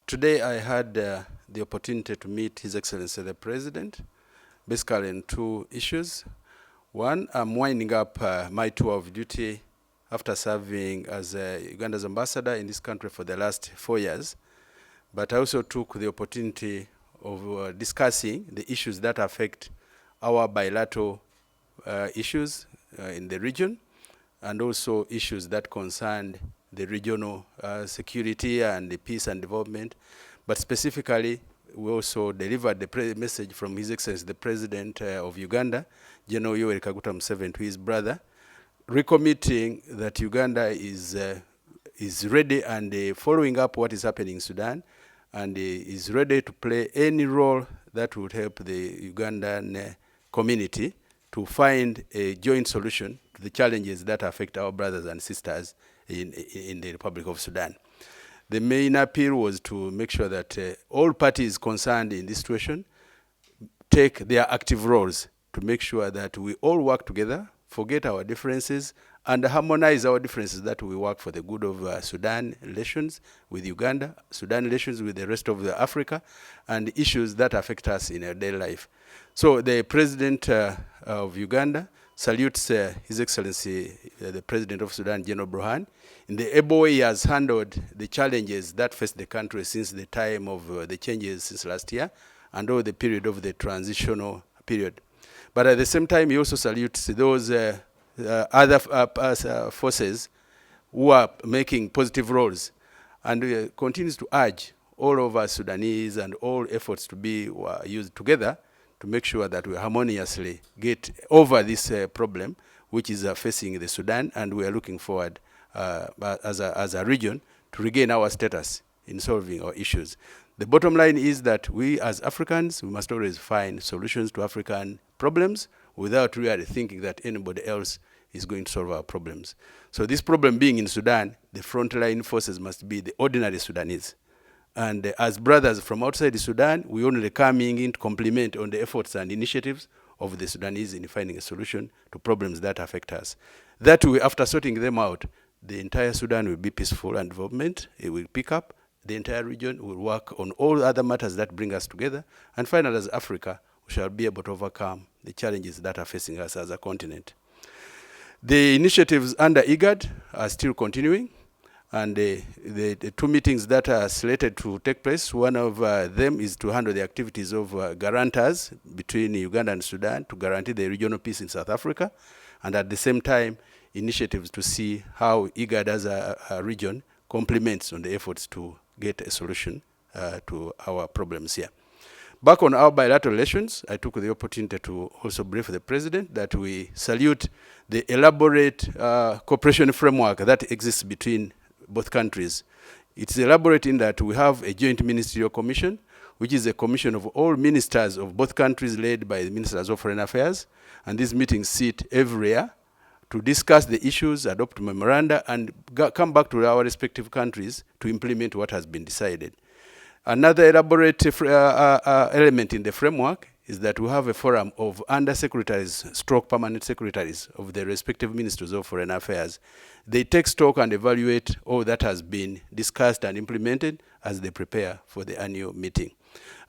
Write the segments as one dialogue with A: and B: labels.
A: Today I had the opportunity to meet His Excellency the President, basically on two issues. One, I'm winding up my tour of duty after serving as Uganda's ambassador in this country for the last 4 years. But I also took the opportunity of discussing the issues that affect our bilateral issues in the region, and also issues that concern the regional security and the peace and development. But specifically, we also delivered the message from His Excellency the President of Uganda, General Yoweri to his brother, recommitting that Uganda is ready and following up what is happening in Sudan, and is ready to play any role that would help the Ugandan community to find a joint solution to the challenges that affect our brothers and sisters in the Republic of Sudan. The main appeal was to make sure that all parties concerned in this situation take their active roles to make sure that we all work together, forget our differences, and harmonize our differences, that we work for the good of Sudan relations with Uganda, Sudan relations with the rest of Africa, and issues that affect us in our daily life. So the President of Uganda salutes His Excellency the President of Sudan, General Berhane, in the able way he has handled the challenges that face the country since the time of the changes since last year, and over the period of the transitional period. But at the same time, he also salutes those other forces who are making positive roles, and continues to urge all of us Sudanese and all efforts to be used together to make sure that we harmoniously get over this problem which is facing the Sudan, and we are looking forward as a region to regain our status in solving our issues. The bottom line is that we as Africans, we must always find solutions to African problems without really thinking that anybody else is going to solve our problems. So this problem being in Sudan, the frontline forces must be the ordinary Sudanese. And as brothers from outside the Sudan, we only coming in to complement on the efforts and initiatives of the Sudanese in finding a solution to problems that affect us. That way, after sorting them out, the entire Sudan will be peaceful and development. It will pick up. The entire region will work on all other matters that bring us together. And finally, as Africa, we shall be able to overcome the challenges that are facing us as a continent. The initiatives under IGAD are still continuing. And the two meetings that are slated to take place, one of them is to handle the activities of guarantors between Uganda and Sudan to guarantee the regional peace in South Africa, and at the same time, initiatives to see how IGAD as a region complements on the efforts to get a solution to our problems here. Back on our bilateral relations, I took the opportunity to also brief the President that we salute the elaborate cooperation framework that exists between both countries. It's elaborate in that we have a joint ministerial commission, which is a commission of all ministers of both countries led by the Ministers of Foreign Affairs. And these meetings sit every year to discuss the issues, adopt memoranda, and come back to our respective countries to implement what has been decided. Another elaborate element in the framework is that we have a forum of under-secretaries, stroke permanent secretaries of the respective ministers of foreign affairs. They take stock and evaluate all that has been discussed and implemented as they prepare for the annual meeting.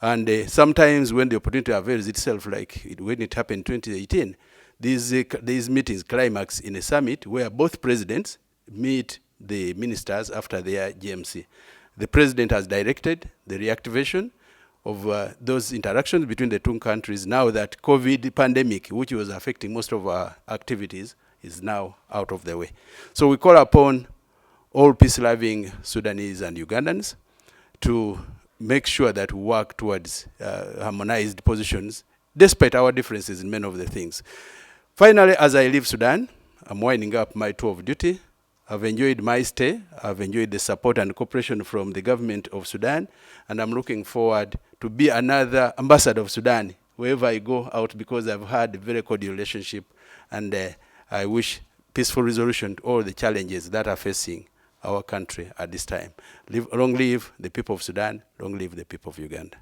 A: And sometimes when the opportunity avails itself, like when it happened in 2018, these meetings climax in a summit where both presidents meet the ministers after their GMC. The president has directed the reactivation of those interactions between the two countries now that COVID pandemic, which was affecting most of our activities, is now out of the way. So we call upon all peace-loving Sudanese and Ugandans to make sure that we work towards harmonized positions, despite our differences in many of the things. Finally, as I leave Sudan, I'm winding up my tour of duty. I've enjoyed my stay. I've enjoyed the support and cooperation from the government of Sudan, and I'm looking forward to be another ambassador of Sudan wherever I go out, because I've had a very cordial relationship, and I wish peaceful resolution to all the challenges that are facing our country at this time. Long live the people of Sudan, long live the people of Uganda.